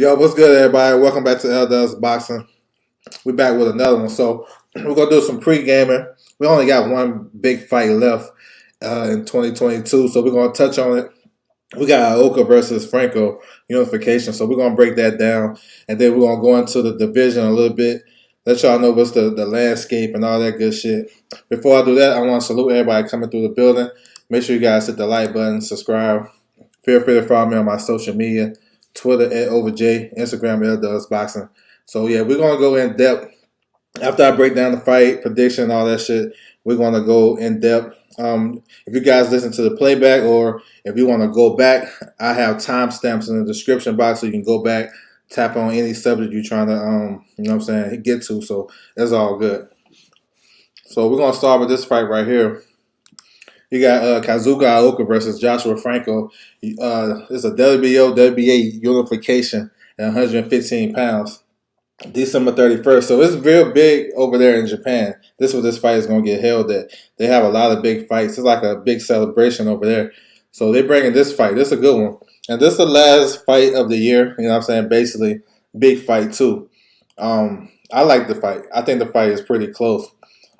Yo, what's good, everybody? Welcome back to L Boxing. We're back with another one. So we're gonna do some pre-gaming. We only got one big fight left in 2022, so we're gonna touch on it. We got Ioka versus Franco Unification, so we're gonna break that down, and then we're gonna go into the division a little bit. Let y'all know what's the landscape and all that good shit. Before I do that, I want to salute everybody coming through the building. Make sure you guys hit the like button, subscribe. Feel free to follow me on my social media. Twitter at OverJ, Instagram Boxing. So yeah, we're gonna go in depth after I break down the fight prediction, all that shit. We're gonna go in depth. If you guys listen to the playback or if you want to go back, I have timestamps in the description box so you can go back, tap on any subject you're trying to you know what I'm saying, get to. So that's all good. So we're gonna start with this fight right here. You got Kazuto Ioka versus Joshua Franco. It's a WBO WBA Unification at 115 pounds. December 31st. So it's real big over there in Japan. This is where this fight is going to get held at. They have a lot of big fights. It's like a big celebration over there. So they're bringing this fight. This is a good one. And this is the last fight of the year. You know what I'm saying? Basically, big fight too. I like the fight. I think the fight is pretty close.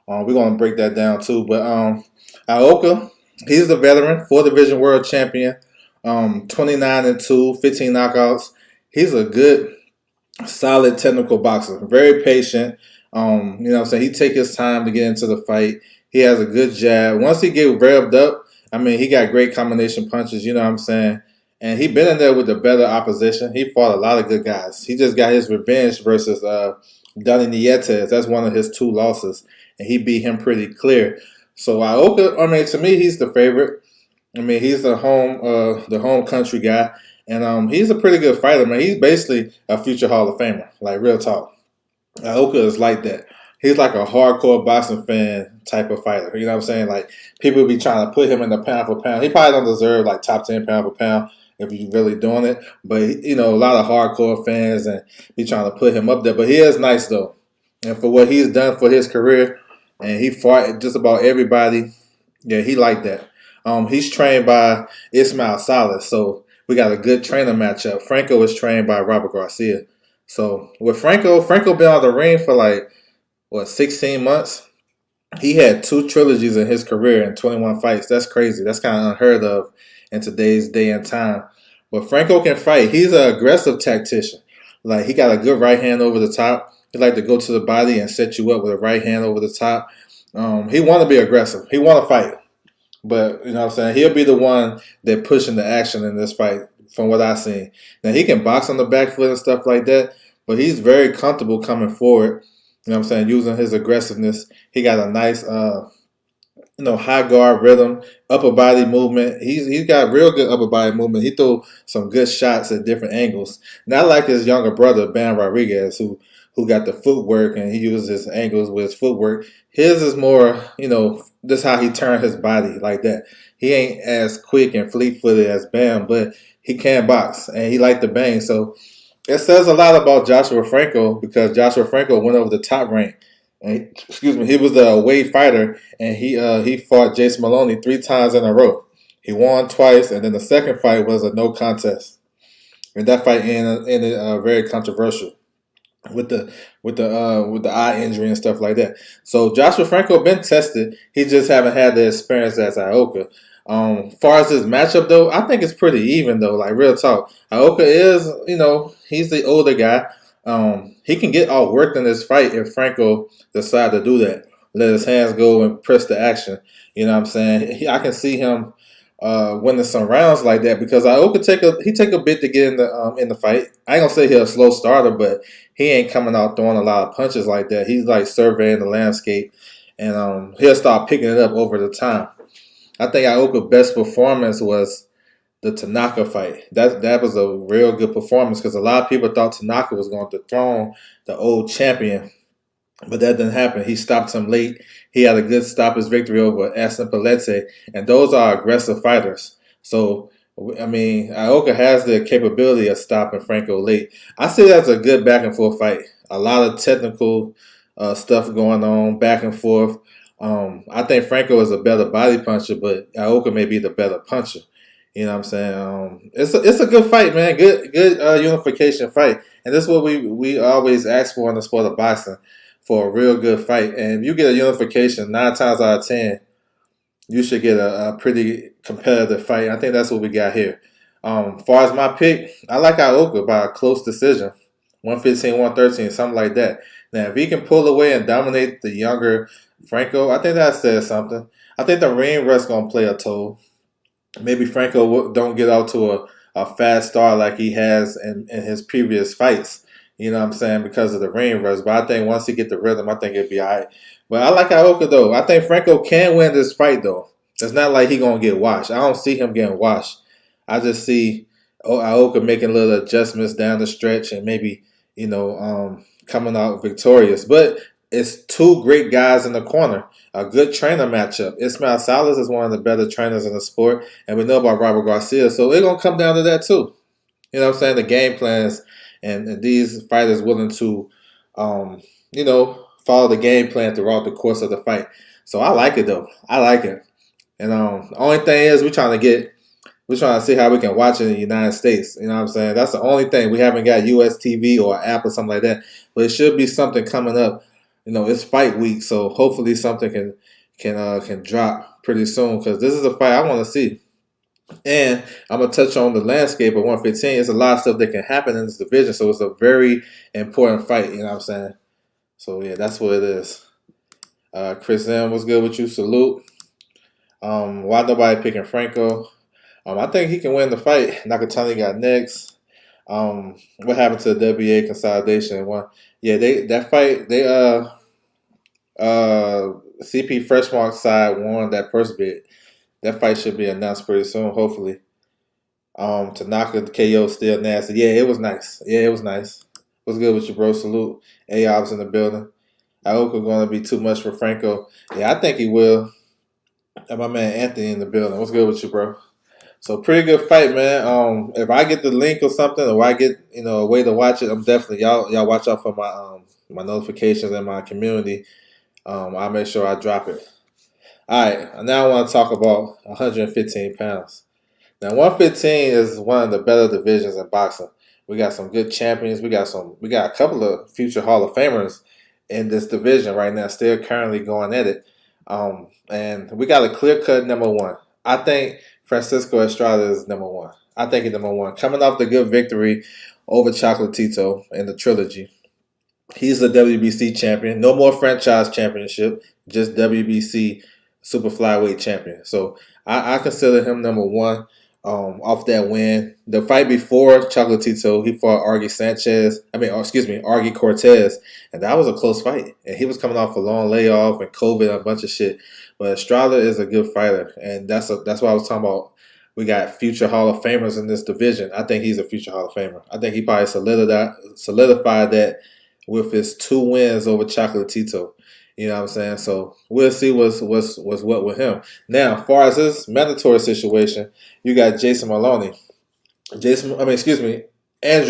We're going to break that down too. But Ioka, he's the veteran, 4-division world champion, 29-2, 15 knockouts. He's a good, solid technical boxer. Very patient. You know what I'm saying? He take his time to get into the fight. He has a good jab. Once he get revved up, I mean, he got great combination punches. You know what I'm saying? And he been in there with the better opposition. He fought a lot of good guys. He just got his revenge versus Donnie Nietes. That's one of his 2 losses, and he beat him pretty clear. So Ioka, I mean, to me, he's the favorite. I mean, he's the home country guy, and he's a pretty good fighter, man. He's basically a future Hall of Famer, like real talk. Ioka is like that. He's like a hardcore boxing fan type of fighter. You know what I'm saying? Like, people be trying to put him in the pound for pound. He probably don't deserve like top 10 pound for pound if you're really doing it. But, you know, a lot of hardcore fans and be trying to put him up there. But he is nice, though. And for what he's done for his career, and he fought just about everybody, yeah, he like that. He's trained by Ismail Salas, so we got a good trainer matchup. Franco is trained by Robert Garcia. So with Franco been on the ring for like, 16 months? He had 2 trilogies in his career and 21 fights. That's crazy. That's kind of unheard of in today's day and time. But Franco can fight. He's an aggressive tactician. Like, he got a good right hand over the top. He like to go to the body and set you up with a right hand over the top. He want to be aggressive. He want to fight. But, you know what I'm saying, he'll be the one that pushing the action in this fight from what I've seen. Now, he can box on the back foot and stuff like that, but he's very comfortable coming forward, you know what I'm saying, using his aggressiveness. He got a nice, high guard rhythm, upper body movement. He's got real good upper body movement. He threw some good shots at different angles. Not like his younger brother, Bam Rodriguez, who got the footwork and he uses his angles with his footwork. His is more, just how he turned his body like that. He ain't as quick and fleet-footed as Bam, but he can box and he like to bang. So it says a lot about Joshua Franco because Joshua Franco went over the top rank. And, he was the weight fighter and he fought Jason Moloney 3 times in a row. He won twice, and then the second fight was a no contest. And that fight ended very controversial with the eye injury and stuff like that. So Joshua Franco been tested. He just haven't had the experience as Ioka. Far as his matchup though, I think it's pretty even though. Like real talk, Ioka is he's the older guy. He can get outworked in this fight if Franco decide to do that. Let his hands go and press the action. You know what I'm saying? I can see him winning some rounds like that because Ioka take a bit to get in the fight. I ain't gonna say he's a slow starter, but he ain't coming out throwing a lot of punches like that. He's like surveying the landscape, and he'll start picking it up over the time. I think Ioka's best performance was the Tanaka fight. That was a real good performance because a lot of people thought Tanaka was going to dethrone the old champion, but that didn't happen. He stopped him late. He had a good stoppage victory over Aston Palete, and those are aggressive fighters. So, I mean, Ioka has the capability of stopping Franco late. I see that's a good back and forth fight. A lot of technical stuff going on, back and forth. I think Franco is a better body puncher, but Ioka may be the better puncher. You know what I'm saying? It's a good fight, man. Good unification fight, and this is what we always ask for in the sport of boxing, for a real good fight. And if you get a unification, 9 times out of 10, you should get a pretty competitive fight. I think that's what we got here. As far as my pick, I like Ioka by a close decision, 115, 113, something like that. Now, if he can pull away and dominate the younger Franco, I think that says something. I think the ring rust gonna play a toll. Maybe Franco don't get out to a fast start like he has in his previous fights. You know what I'm saying? Because of the ring rust. But I think once he get the rhythm, I think it'll be all right. But I like Ioka, though. I think Franco can win this fight, though. It's not like he going to get washed. I don't see him getting washed. I just see Ioka making little adjustments down the stretch and maybe, coming out victorious. But it's two great guys in the corner. A good trainer matchup. Ismael Salas is one of the better trainers in the sport, and we know about Robert Garcia, so it's going to come down to that too. You know what I'm saying? The game plans and these fighters willing to, follow the game plan throughout the course of the fight. So I like it, though. I like it. And the only thing is we're trying to see how we can watch it in the United States. You know what I'm saying? That's the only thing. We haven't got US TV or app or something like that. But it should be something coming up. It's fight week, so hopefully something can drop pretty soon, because this is a fight I want to see. And I'm going to touch on the landscape of 115. There's a lot of stuff that can happen in this division, so it's a very important fight, you know what I'm saying? So, yeah, that's what it is. Chris M, what's good with you? Salute. Why nobody picking Franco? I think he can win the fight. Nakatani got next. What happened to the WBA consolidation? Yeah, that fight, CP Freshmark side won that first bid. That fight should be announced pretty soon, hopefully. Tanaka, the KO still nasty. Yeah, it was nice. What's good with you, bro? Salute. A-Ob's in the building. Ioka going to be too much for Franco. Yeah, I think he will. And my man Anthony in the building. What's good with you, bro? So pretty good fight, man. If I get the link or something, or I get a way to watch it, I'm definitely y'all watch out for my notifications and my community. I'll make sure I drop it. All right, now I want to talk about 115 pounds. Now 115 is one of the better divisions in boxing. We got some good champions. We got a couple of future Hall of Famers in this division right now, still currently going at it. And we got a clear-cut number one. I think Francisco Estrada is number one. I think he's number one. Coming off the good victory over Chocolotito in the trilogy. He's a WBC champion. No more franchise championship, just WBC super flyweight champion. So I consider him number one off that win. The fight before Chocolotito, he fought Argi Cortes, and that was a close fight. And he was coming off a long layoff and COVID and a bunch of shit. But Estrada is a good fighter, and that's what I was talking about. We got future Hall of Famers in this division. I think he's a future Hall of Famer. I think he probably solidified that with his 2 wins over Chocolotito. You know what I'm saying? So we'll see what's what with him. Now, as far as this mandatory situation, you got Andrew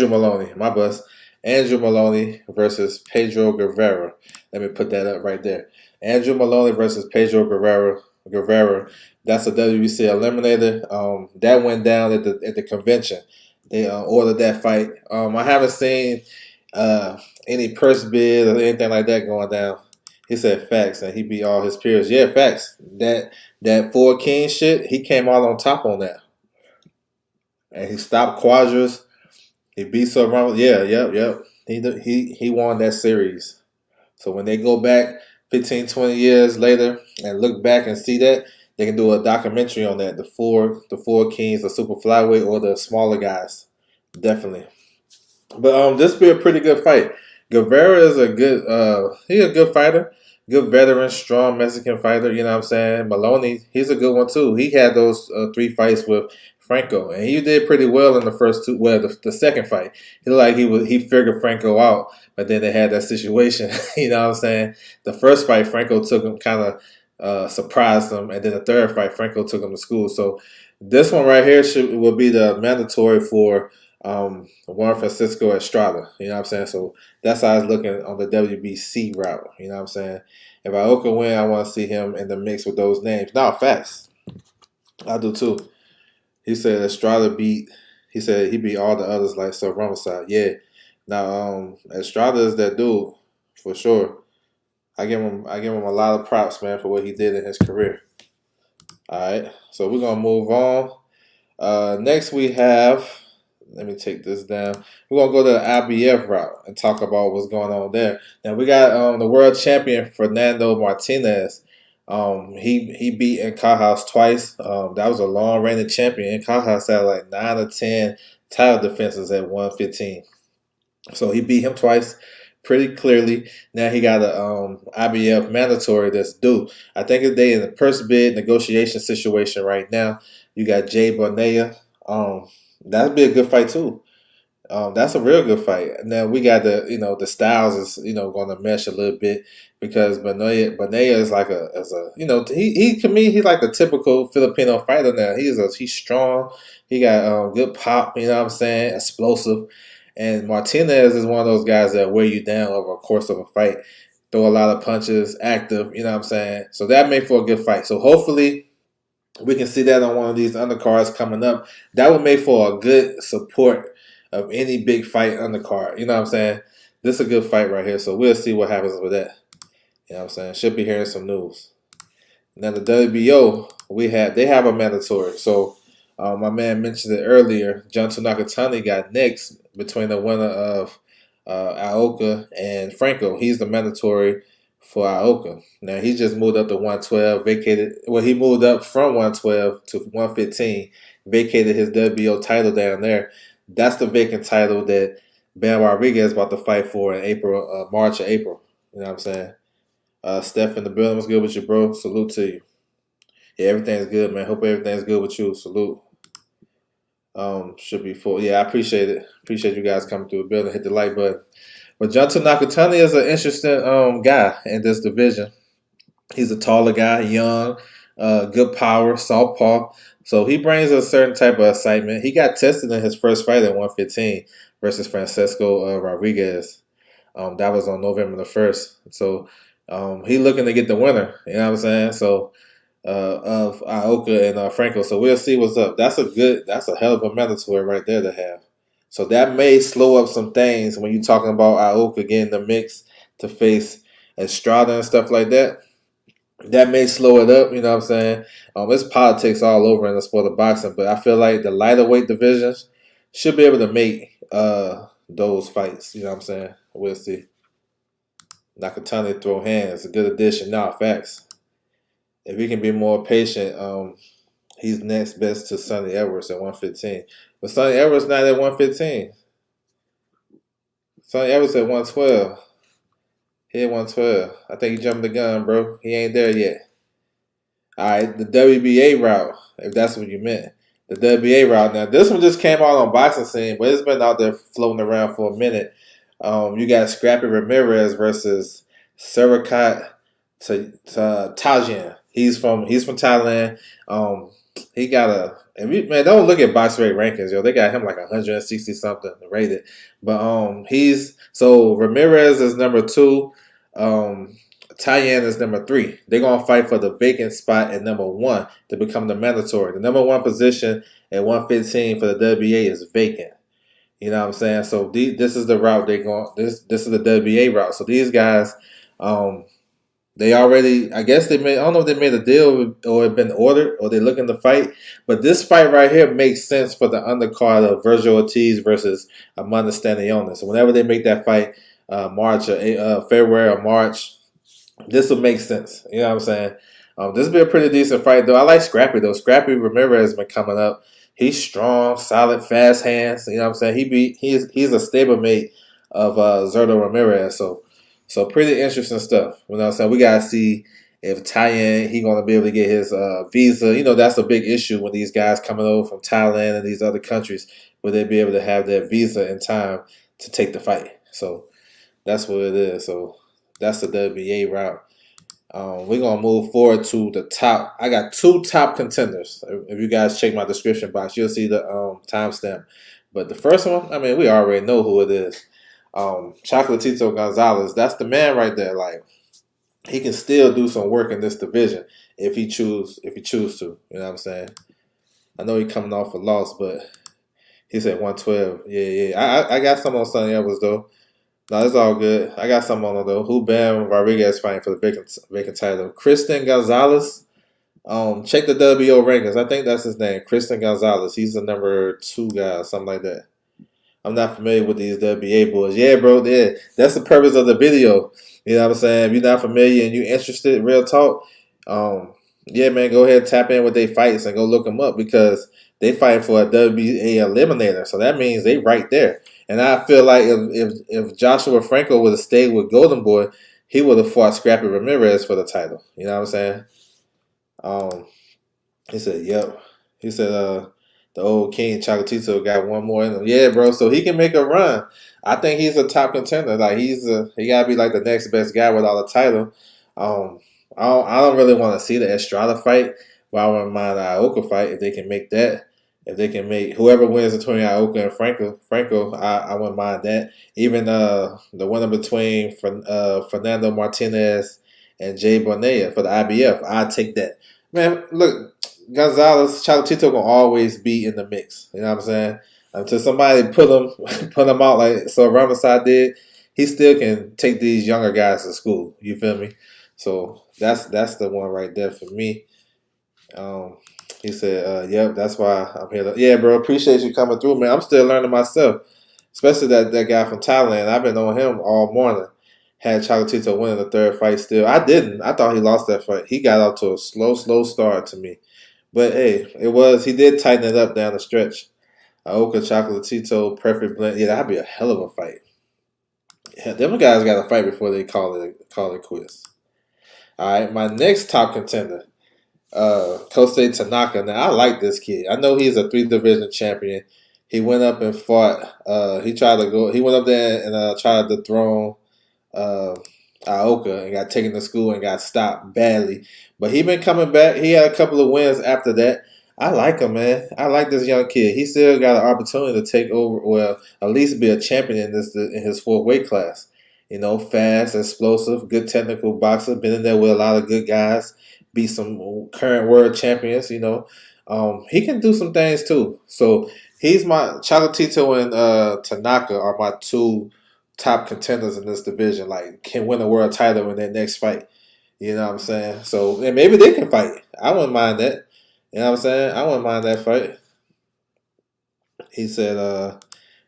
Moloney, my bus. Andrew Moloney versus Pedro Guevara. Let me put that up right there. Andrew Moloney versus Pedro Guevara. That's a WBC eliminator. That went down at the convention. They ordered that fight. I haven't seen any purse bid or anything like that going down. He said facts, and he beat all his peers. Yeah, facts. That 4 King shit, he came out on top on that. And he stopped Cuadras. He beat Ramos. Yeah, yep. He won that series. So when they go back 15, 20 years later and look back and see that, they can do a documentary on that. The four Kings, the super flyweight, or the smaller guys. Definitely. But this be a pretty good fight. Guevara is a good fighter. Good veteran, strong Mexican fighter, you know what I'm saying? Moloney, he's a good one too. He had those 3 fights with Franco, and he did pretty well in the first 2. Well, the second fight, he looked like he figured Franco out, but then they had that situation. You know what I'm saying? The first fight, Franco took him, kind of surprised him, and then the third fight, Franco took him to school. So this one right here will be the mandatory for Juan Francisco Estrada. You know what I'm saying? So that's how I was looking on the WBC route. You know what I'm saying? If Ioka win, I want to see him in the mix with those names. Now, facts. I do too. He said Estrada beat. He said he beat all the others like so Rungvisai. Yeah. Now Estrada is that dude for sure. I give him a lot of props, man, for what he did in his career. All right. So we're gonna move on. Next we have. Let me take this down. We're gonna go to the IBF route and talk about what's going on there. Now we got the world champion Fernando Martinez. He beat Encajas twice. That was a long reigning champion. Encajas had like 9 or 10 title defenses at 115. So he beat him twice pretty clearly. Now he got a IBF mandatory that's due. I think they in the purse bid negotiation situation right now. You got Jay Bornea. That'd be a good fight too. That's a real good fight. Now we got the styles is going to mesh a little bit because Bornea is like he to me he's like a typical Filipino fighter now. He's strong. He got good pop. You know what I'm saying? Explosive. And Martinez is one of those guys that wear you down over a course of a fight. Throw a lot of punches, active. You know what I'm saying? So that made for a good fight. So hopefully we can see that on one of these undercards coming up. That would make for a good support of any big fight undercard. You know what I'm saying? This is a good fight right here. So we'll see what happens with that. You know what I'm saying? Should be hearing some news. Now the WBO, they have a mandatory. So my man mentioned it earlier. Junto Nakatani got next between the winner of Ioka and Franco. He's the mandatory for Ioka. Now he just moved up to 112, vacated. Well, he moved up from 112 to 115, vacated his WBO title down there. That's the vacant title that Ben Rodriguez is about to fight for in April, March or April. You know what I'm saying? Steph in the building, what's good with you, bro? Salute to you. Yeah, everything's good, man. Hope everything's good with you. Salute. Should be full. Yeah, I appreciate it. Appreciate you guys coming through the building. Hit the like button. But Junto Nakatani is an interesting guy in this division. He's a taller guy, young, good power, southpaw. So he brings a certain type of excitement. He got tested in his first fight at 115 versus Francisco Rodriguez. That was on November the 1st. So he looking to get the winner. You know what I'm saying? So of Ioka and Franco. So we'll see what's up. That's a hell of a mandatory right there to have. So that may slow up some things when you're talking about Ioka getting the mix to face Estrada and stuff like that. That may slow it up, you know what I'm saying? It's politics all over in the sport of boxing, but I feel like the lighter weight divisions should be able to make those fights, you know what I'm saying? We'll see. Nakatani throw hands, a good addition. Nah, facts. If he can be more patient, he's next best to Sonny Edwards at 115. But Sonny Edwards not at 115. Sonny Edwards at 112. He at 112. I think he jumped the gun, bro. He ain't there yet. All right, the WBA route, if that's what you meant. The WBA route. Now, this one just came out on Boxing Scene, but it's been out there floating around for a minute. You got Scrappy Ramirez versus Sarakat Thaiyen. He's from Thailand. He got man, don't look at box rate rankings, yo. They got him like 160 something rated. But Ramirez is number 2. Thaiyen is number 3. They're gonna fight for the vacant spot at number 1 to become the mandatory. The number 1 position at 115 for the WBA is vacant. You know what I'm saying? So this is the route they're going. This is the WBA route. So these guys, they already, I guess I don't know if they made a deal or it been ordered or they're looking to fight. But this fight right here makes sense for the undercard of Virgil Ortiz versus Amanda Stanionis. So whenever they make that fight, February or March, this will make sense. You know what I'm saying? This will be a pretty decent fight, though. I like Scrappy, though. Scrappy Ramirez has been coming up. He's strong, solid, fast hands. You know what I'm saying? He's a stablemate of Zerto Ramirez. So pretty interesting stuff. You know what I'm saying? We got to see if Thailand, he going to be able to get his visa. You know, that's a big issue when these guys coming over from Thailand and these other countries, will they be able to have their visa in time to take the fight? So that's what it is. So that's the WBA route. We're going to move forward to the top. I got 2 top contenders. If you guys check my description box, you'll see the timestamp. But the first one, I mean, we already know who it is. Chocolotito Gonzalez. That's the man right there. Like, he can still do some work in this division if he choose to. You know what I'm saying? I know he coming off a loss, but he said 112. Yeah. I got some on Sonny Edwards though. No, it's all good. I got some on him though. Who Bam Rodriguez fighting for the vacant title? Kristen Gonzalez. Check the WBO rankings. I think that's his name, Kristen Gonzalez. He's the number 2 guy, something like that. I'm not familiar with these WBA boys. Yeah, bro. Yeah, that's the purpose of the video. You know what I'm saying? If you're not familiar and you're interested, real talk. Yeah, man, go ahead and tap in with their fights and go look them up because they fight for a WBA eliminator. So that means they right there. And I feel like if Joshua Franco would have stayed with Golden Boy, he would have fought Scrappy Ramirez for the title. You know what I'm saying? Um, he said, "Yep." He said, the old King Chocolotito got one more in him. Yeah, bro. So he can make a run. I think he's a top contender. Like he gotta be like the next best guy without a title. Um, I don't really want to see the Estrada fight, but I wouldn't mind the Ioka fight if they can make that. If they can make whoever wins between Ioka and Franco, I wouldn't mind that. Even the winner between Fernando Martinez and Jay Bornea for the IBF, I'd take that. Man, look, Gonzalez, Chocolotito gonna always be in the mix. You know what I'm saying? Until somebody put him out like so Rungvisai did, he still can take these younger guys to school. You feel me? So that's the one right there for me. Um, he said, "Yep, that's why I'm here." Yeah, bro, appreciate you coming through, man. I'm still learning myself, especially that guy from Thailand. I've been on him all morning. Had Chocolotito winning the third fight. Still, I didn't. I thought he lost that fight. He got out to a slow start to me. But hey, he did tighten it up down the stretch. Ioka Chocolatito, perfect blend. Yeah, that'd be a hell of a fight. Yeah, them guys got to fight before they call it quits. All right, my next top contender, Kosei Tanaka. Now I like this kid. I know he's a 3 division champion. He went up and fought. He tried to go. He went up there and tried to dethrone uh, Ioka and got taken to school and got stopped badly. But he been coming back. He had a couple of wins after that. I like him, man. I like this young kid. He still got an opportunity to take over, well, at least be a champion in his 4th weight class. You know, fast, explosive, good technical boxer. Been in there with a lot of good guys. Beat some current world champions. You know, he can do some things too. So he's my Chocolotito and Tanaka are my 2 top contenders in this division. Like can win a world title in their next fight. You know what I'm saying? So and maybe they can fight. I wouldn't mind that. You know what I'm saying? I wouldn't mind that fight. He said,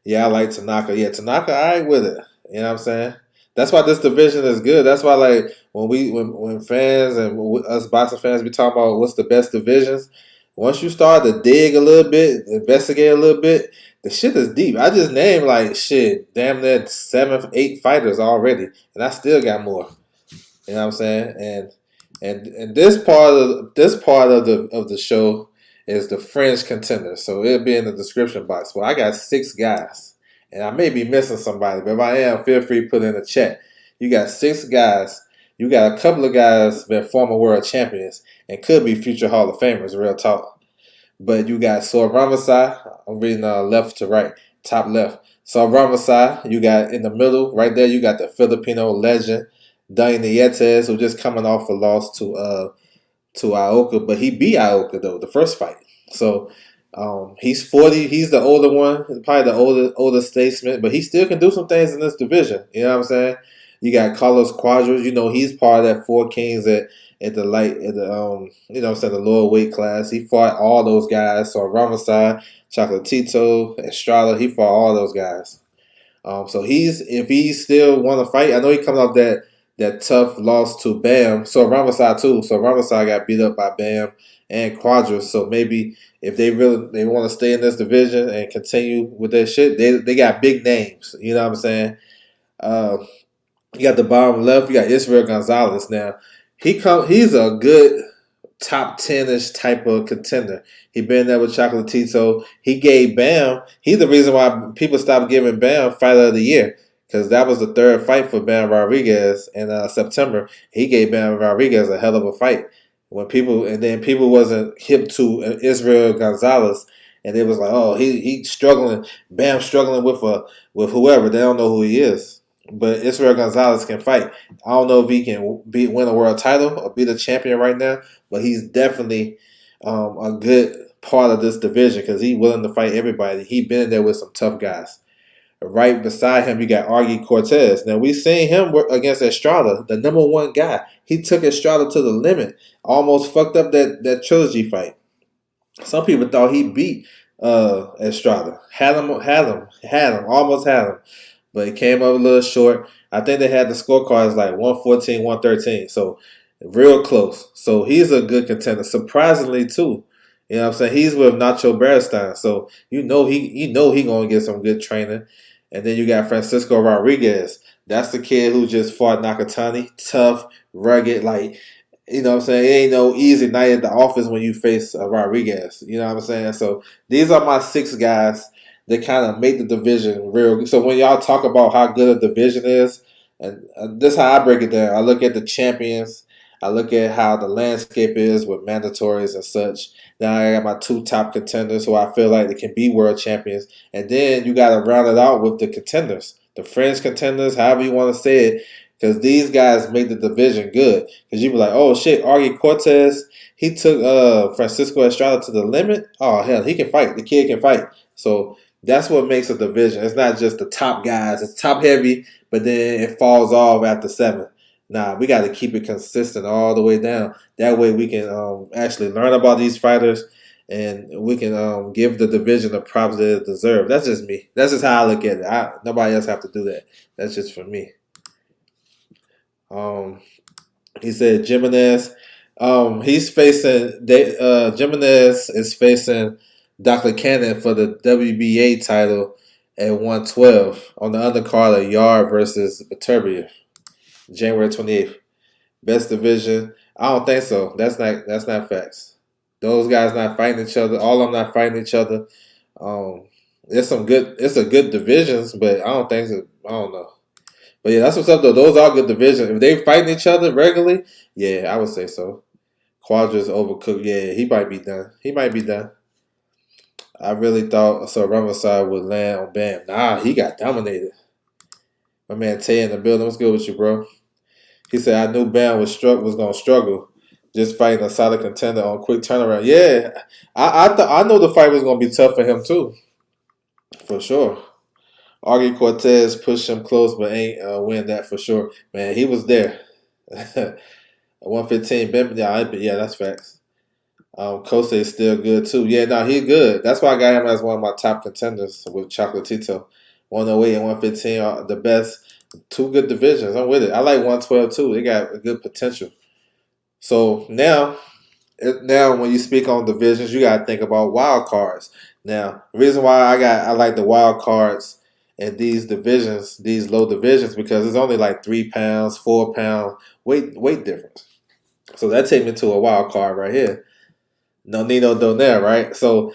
yeah, I like Tanaka. Yeah, Tanaka, all right with it. You know what I'm saying? That's why this division is good. That's why, like, when fans and us boxing fans be talking about what's the best divisions, once you start to dig a little bit, investigate a little bit, the shit is deep. I just named, like, shit, damn near 7, 8 fighters already, and I still got more. You know what I'm saying? And this part of the show is the Fringe Contenders. So it'll be in the description box. Well, I got 6 guys, and I may be missing somebody, but if I am, feel free to put in the chat. You got 6 guys. You got a couple of guys that former world champions and could be future Hall of Famers. Real talk. But you got Rungvisai. I'm reading left to right, top left. Rungvisai. You got in the middle, right there. You got the Filipino legend. Donnie Nietes, who just coming off a loss to Ioka, but he beat Ioka though the first fight. So he's 40. He's the older one, probably the older statesman, but he still can do some things in this division. You know what I'm saying? You got Carlos Cuadras. You know he's part of that 4 Kings at the light at the you know what I'm saying, the lower weight class. He fought all those guys. So Rungvisai, Chocolotito, Estrada. He fought all those guys. So if he still want to fight, I know he coming off that tough loss to Bam. So Rungvisai too. So Rungvisai got beat up by Bam and Cuadras. So maybe if they want to stay in this division and continue with their shit, they got big names. You know what I'm saying? You got the bottom left. You got Isreal Gonzalez. Now he's a good top 10-ish type of contender. He been there with Chocolatito. He gave Bam. He's the reason why people stopped giving Bam Fighter of the Year. Because that was the 3rd fight for Bam Rodriguez in September. He gave Bam Rodriguez a hell of a fight. People wasn't hip to Isreal Gonzalez, and it was like, oh, he's struggling. Bam struggling with whoever. They don't know who he is. But Isreal Gonzalez can fight. I don't know if he can win a world title or be the champion right now, but he's definitely a good part of this division because he's willing to fight everybody. He been in there with some tough guys. Right beside him, you got Argi Cortes. Now, we seen him work against Estrada, the number one guy. He took Estrada to the limit. Almost fucked up that trilogy fight. Some people thought he beat Estrada. Had him, almost had him. But he came up a little short. I think they had the scorecards like 114, 113. So, real close. So, he's a good contender. Surprisingly, too. You know what I'm saying? He's with Nacho Beristain. So, he going to get some good training. And then you got Francisco Rodriguez. That's the kid who just fought Nakatani. Tough, rugged, like, you know what I'm saying? It ain't no easy night at the office when you face Rodriguez. You know what I'm saying? So these are my 6 guys that kind of make the division real. So when y'all talk about how good a division is, and this is how I break it down. I look at the champions. I look at how the landscape is with mandatories and such. Now I got my 2 top contenders who I feel like they can be world champions. And then you got to round it out with the contenders. The Fringe Contenders, however you want to say it. Because these guys make the division good. Because you be like, oh shit, Argi Cortes, he took Francisco Estrada to the limit. Oh hell, he can fight. The kid can fight. So that's what makes a division. It's not just the top guys. It's top heavy, but then it falls off after 7. Nah, we got to keep it consistent all the way down. That way we can actually learn about these fighters and we can give the division the props that it deserves. That's just me. That's just how I look at it. Nobody else have to do that. That's just for me. He said Jimenez. He's facing Jimenez is facing Dr. Cannon for the WBA title at 112 on the undercard of Yard versus Beterbiev. January 28th. Best division. I don't think so. That's not facts. Those guys not fighting each other. All of them not fighting each other. It's a good divisions, but I don't think so. I don't know. But yeah, that's what's up though. Those are good divisions. If they fighting each other regularly, yeah, I would say so. Cuadras overcooked. Yeah, he might be done. I really thought Rungvisai would land on Bam. Nah, he got dominated. My man Tay in the building. What's good with you, bro? He said, I knew Bam was going to struggle just fighting a solid contender on quick turnaround. Yeah, I know the fight was going to be tough for him too, for sure. Argi Cortes pushed him close, but ain't win that for sure. Man, he was there. 115, Bam, yeah, that's facts. Kosei is still good too. Yeah, no, he's good. That's why I got him as one of my top contenders with Chocolotito. 108 and 115 are the best. 2 good divisions. I'm with it. I like 112 too. They got a good potential. So now when you speak on divisions, you got to think about wild cards. Now, the reason why I like the wild cards in these divisions, these low divisions, because it's only like 3 pounds, 4 pound weight difference. So that takes me to a wild card right here. Nonito Donaire, right? So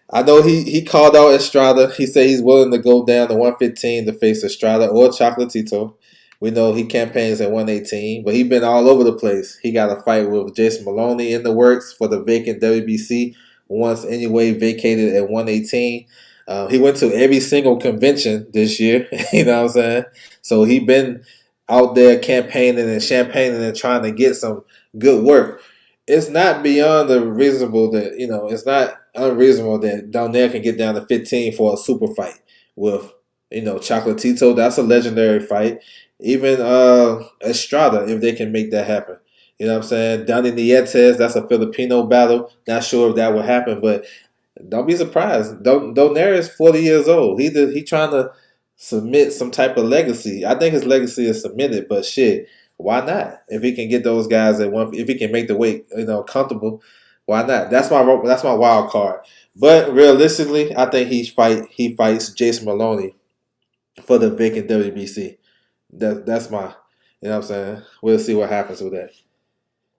I know he called out Estrada. He said he's willing to go down to 115 to face Estrada or Chocolatito. We know he campaigns at 118, but he's been all over the place. He got a fight with Jason Moloney in the works for the vacant WBC. Once anyway vacated at 118. He went to every single convention this year. You know what I'm saying? So he been out there campaigning and champagning and trying to get some good work. It's not beyond the reasonable that, it's not unreasonable that Donaire can get down to 15 for a super fight with, Chocolatito. That's a legendary fight. Even Estrada, if they can make that happen. You know what I'm saying? Donnie Nietes, that's a Filipino battle. Not sure if that will happen, but don't be surprised. Donaire is 40 years old. He trying to submit some type of legacy. I think his legacy is submitted, but shit, why not? If he can get those guys if he can make the weight, comfortable, why not? That's my wild card. But realistically, I think he fights Jason Moloney for the vacant WBC. That's my, you know what I'm saying? We'll see what happens with that.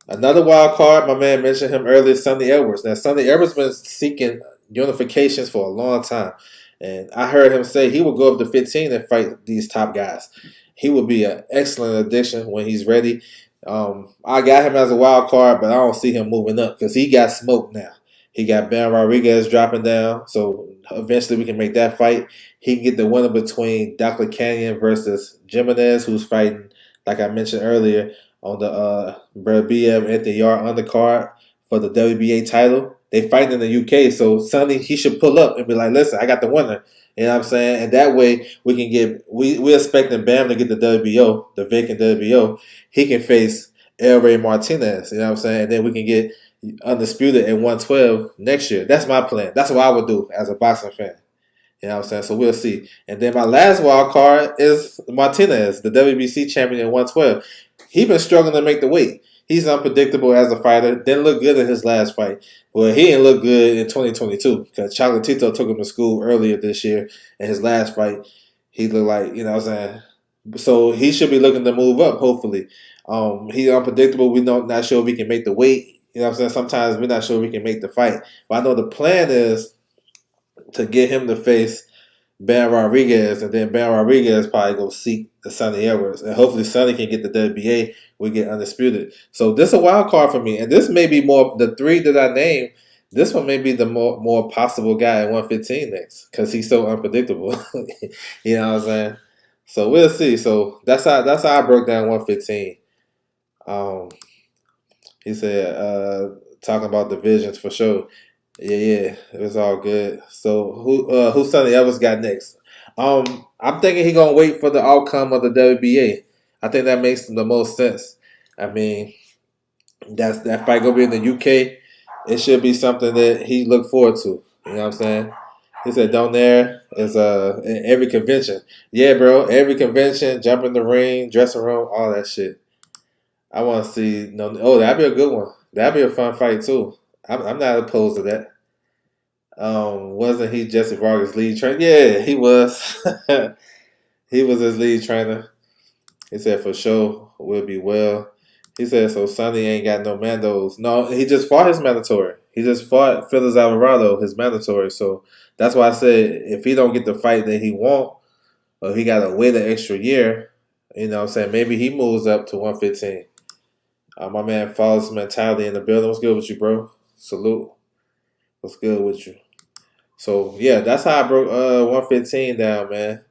Another wild card, my man mentioned him earlier, Sonny Edwards. Now, Sonny Edwards been seeking unifications for a long time. And I heard him say he will go up to 15 and fight these top guys. He would be an excellent addition when he's ready. I got him as a wild card, but I don't see him moving up because he got smoked now. He got Ben Rodriguez dropping down, so eventually we can make that fight. He can get the winner between Dr. Canyon versus Jimenez, who's fighting, like I mentioned earlier, on the Beterbiev at the Yard undercard for the WBA title. they fighting in the UK. So Sonny, he should pull up and be like, listen, I got the winner. You know what I'm saying? And that way we can get we expecting Bam to get the WBO, the vacant WBO. He can face El Rey Martinez. You know what I'm saying? And then we can get undisputed at 112 next year. That's my plan. That's what I would do as a boxing fan. You know what I'm saying? So we'll see. And then my last wild card is Martinez, the WBC champion at 112. He been struggling to make the weight. He's unpredictable as a fighter. Didn't look good in his last fight. Well, he didn't look good in 2022 because Chocolotito took him to school earlier this year. In his last fight, he looked like, you know what I'm saying? So he should be looking to move up, hopefully. He's unpredictable. We're not sure if he can make the weight. You know what I'm saying? Sometimes we're not sure if he can make the fight. But I know the plan is to get him to face Bam Rodriguez, and then Bam Rodriguez probably go seek the Sonny Edwards. And hopefully Sonny can get the WBA. We get undisputed. So this is a wild card for me. And this may be more, the three that I named, this one may be the more possible guy at 115 next because he's so unpredictable. You know what I'm saying? So we'll see. So that's how I broke down 115. He said, talking about divisions for sure. Yeah, it was all good. So who Sonny Evans got next? I'm thinking he gonna wait for the outcome of the WBA. I think that makes the most sense. I mean, that fight gonna be in the UK. It should be something that he look forward to. You know what I'm saying? He said Donaire is in every convention. Yeah, bro, every convention, jump in the ring, dressing room, all that shit. I want to see. No, oh, that'd be a good one. That'd be a fun fight too. I'm not opposed to that. Wasn't he Jesse Vargas' lead trainer? Yeah, he was. He was his lead trainer. He said for sure we'll be well. He said so. Sonny ain't got no mandos. No, he just fought his mandatory. He just fought Felix Alvarado, his mandatory. So that's why I said if he don't get the fight that he want, or he got to wait an extra year, you know what I'm saying, maybe he moves up to 115. My man Falls Mentality in the building. What's good with you, bro? Salute. What's good with you? So, yeah, that's how I broke 115 down, man.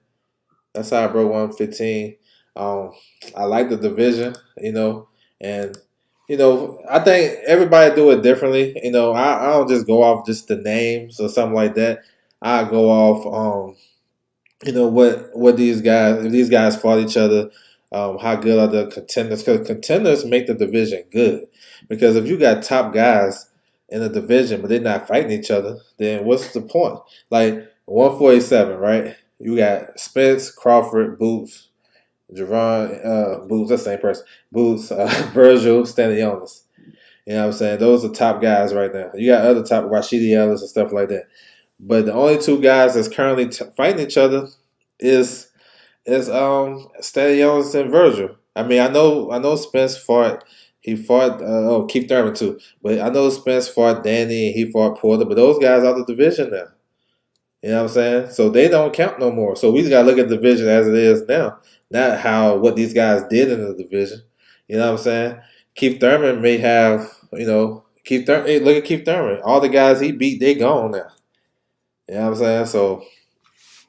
That's how I broke 115. I like the division, you know, and, you know, I think everybody do it differently. You know, I don't just go off just the names or something like that. I go off, you know, what these guys, if these guys fought each other, how good are the contenders? Because contenders make the division good. Because if you got top guys in the division, but they're not fighting each other, then what's the point? Like 147, right? You got Spence, Crawford, Boots, Jerron, Boots, that's the same person. Boots, Virgil, Stanionis. You know what I'm saying? Those are top guys right now. You got other top, Rashidi Ellis and stuff like that. But the only two guys that's currently fighting each other is Stanionis and Virgil. I mean, I know Spence fought. He fought Keith Thurman too, but I know Spence fought Danny and he fought Porter. But those guys out of the division now. You know what I'm saying? So they don't count no more. So we gotta look at the division as it is now, not what these guys did in the division. You know what I'm saying? Keith Thurman may have, you know, Keith Thurman. Hey, look at Keith Thurman. All the guys he beat, they gone now. You know what I'm saying? So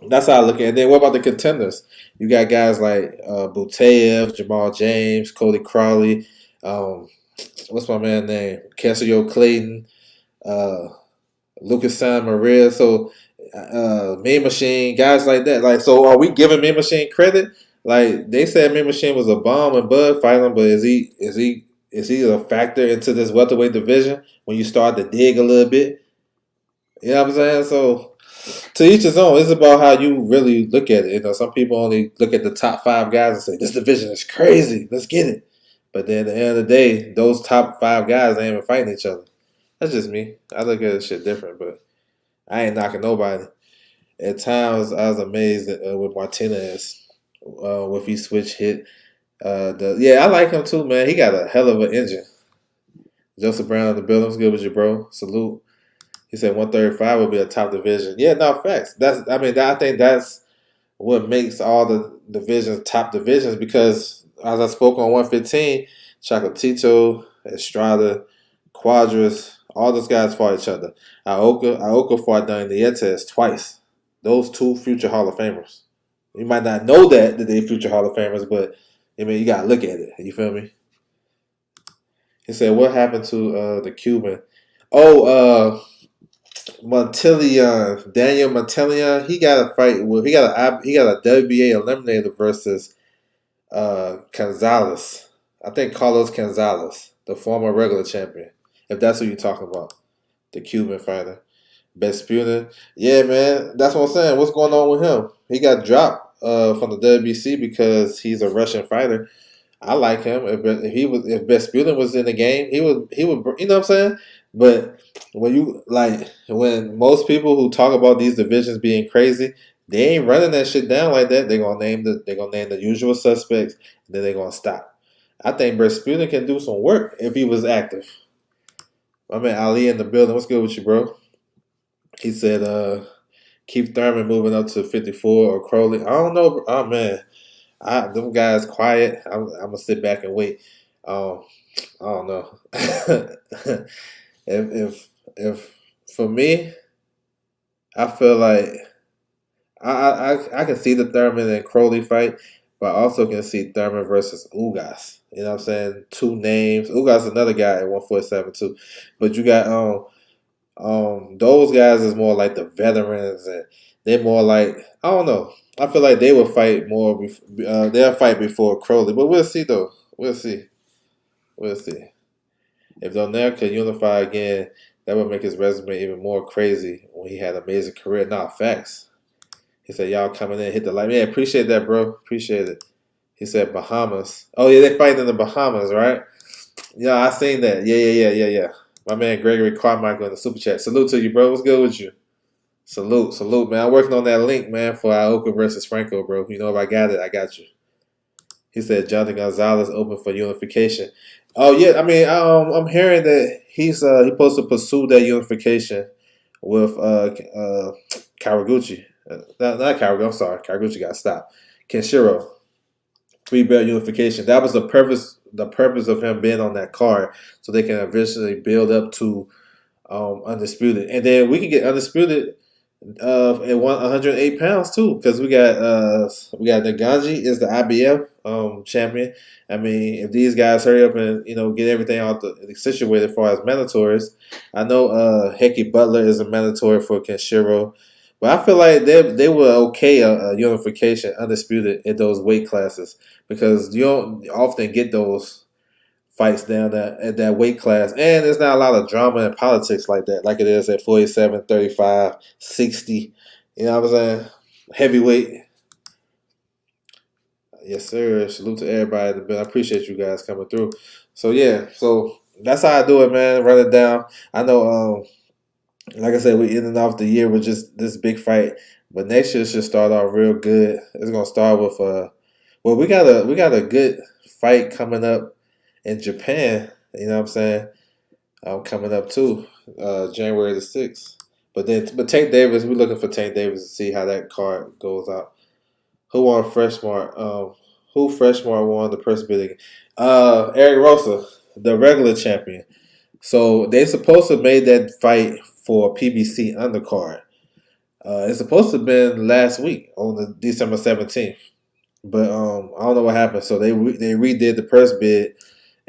that's how I look at it. And then what about the contenders? You got guys like Butayev, Jamal James, Cody Crowley, what's my man's name? Cassio Clayton, Lucas San Maria. So Mean Machine, guys like that. Like, so are we giving Mean Machine credit? Like they said Mean Machine was a bomb and Bud fighting, but is he a factor into this welterweight division when you start to dig a little bit? You know what I'm saying? So to each his own. It's about how you really look at it. You know, some people only look at the top 5 guys and say, this division is crazy. Let's get it. But then at the end of the day, those top 5 guys ain't even fighting each other. That's just me. I look at this shit different, but I ain't knocking nobody. At times, I was amazed with Martinez, with he switch hit. I like him too, man. He got a hell of an engine. Joseph Brown in the building. What's good with you, bro? Salute. He said 135 would be a top division. Yeah, no, facts. I think that's what makes all the divisions top divisions because, as I spoke on 115, Chocolotito, Estrada, Cuadras, all those guys fought each other. Ioka fought Donnie Nietes twice. Those 2 future Hall of Famers. You might not know that they future Hall of Famers, but I mean, you got to look at it. You feel me? He said, what happened to the Cuban? Oh, Montilion, Daniel Montilion, he got a fight with he got a WBA eliminator versus Gonzalez. I think Carlos Gonzalez, the former regular champion. If that's what you're talking about, the Cuban fighter. Vespucci. Yeah, man, that's what I'm saying. What's going on with him? He got dropped from the WBC because he's a Russian fighter. I like him. If Vespucci was in the game, he would you know what I'm saying? But when most people who talk about these divisions being crazy, they ain't running that shit down like that. They're gonna name the usual suspects, and then they're gonna stop. I think Vespucci can do some work if he was active. My man Ali in the building. What's good with you, bro? He said Keith Thurman moving up to 54 or Crowley. I don't know. Oh man, them guys quiet. I'm gonna sit back and wait. Um, I don't know. if for me, I feel like I can see the Thurman and Crowley fight, but I also can see Thurman versus Ugas. You know what I'm saying? Two names. Ugas is another guy at 147 too, but you got those guys is more like the veterans, and they're more like I don't know. I feel like they will fight more. They'll fight before Crowley, but we'll see though. We'll see. We'll see. If Donaire could unify again, that would make his resume even more crazy when he had an amazing career. Nah, facts. He said, "Y'all coming in, hit the light." Yeah, appreciate that, bro. Appreciate it. He said Bahamas. Oh yeah, they fighting in the Bahamas, right? Yeah, I seen that. Yeah. My man Gregory Carmichael in the super chat. Salute to you, bro. What's good with you? Salute, man. I'm working on that link, man, for Ioka versus Franco, bro. You know, if I got it, I got you. He said Jonathan Gonzalez open for unification. Oh yeah, I mean, I'm hearing that he's supposed to pursue that unification with Kawaguchi. Not Kawaguchi. I'm sorry, Kawaguchi got stopped. Kenshiro, three-belt unification. That was the purpose. The purpose of him being on that card, so they can eventually build up to undisputed, and then we can get undisputed at 108 pounds too, because we got Naganji is the IBF champion. I mean, if these guys hurry up and get everything out situated as far as mandatories, I know Hecky Butler is a mandatory for Kenshiro, but I feel like they were okay a unification undisputed in those weight classes because you don't often get those fights down at that weight class. And there's not a lot of drama and politics like that, like it is at 47, 35, 60. You know what I'm saying? Heavyweight. Yes, sir. Salute to everybody in the bill. I appreciate you guys coming through. So, yeah. So, that's how I do it, man. Run it down. I know, like I said, we ended off the year with just this big fight. But next year should start off real good. It's going to start with, well, we got a good fight coming up in Japan, you know what I'm saying? Coming up too, January the 6th. But Tank Davis, we're looking for Tank Davis to see how that card goes out. Who won Freshmart? Who Freshmart won the first bidding? Eric Rosa, the regular champion. So they supposed to have made that fight for PBC undercard. It's supposed to have been last week on the December 17th. But I don't know what happened. So they redid the first bid,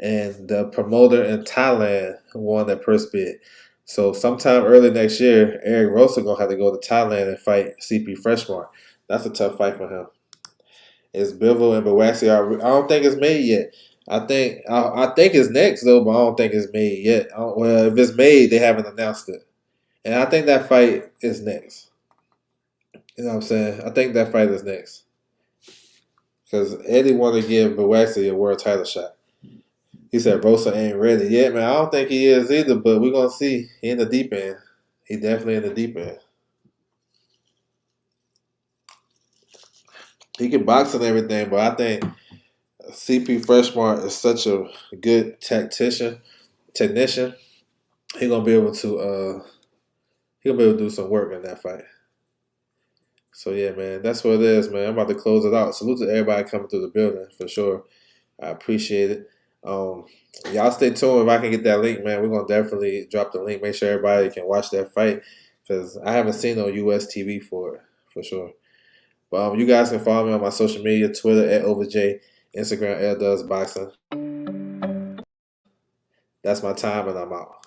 and the promoter in Thailand won that first bid. So sometime early next year, Eric Rosa gonna have to go to Thailand and fight CP Freshmart. That's a tough fight for him. It's Bivol and Bawaxi. I don't think it's made yet. I think it's next though, but I don't think it's made yet. Well, if it's made, they haven't announced it, and I think that fight is next. You know what I'm saying? I think that fight is next because Eddie want to give Bawaxi a world title shot. He said Rosa ain't ready yet, man. I don't think he is either, but we're gonna see. He in the deep end. He definitely in the deep end. He can box and everything, but I think CP Freshmart is such a good technician. He gonna be able to do some work in that fight. So yeah, man, that's what it is, man. I'm about to close it out. Salute to everybody coming through the building for sure. I appreciate it. Y'all stay tuned. If I can get that link, man, we're gonna definitely drop the link. Make sure everybody can watch that fight because I haven't seen no US TV for it for sure. But you guys can follow me on my social media: Twitter at OverJ, Instagram @DoesBoxing. That's my time, and I'm out.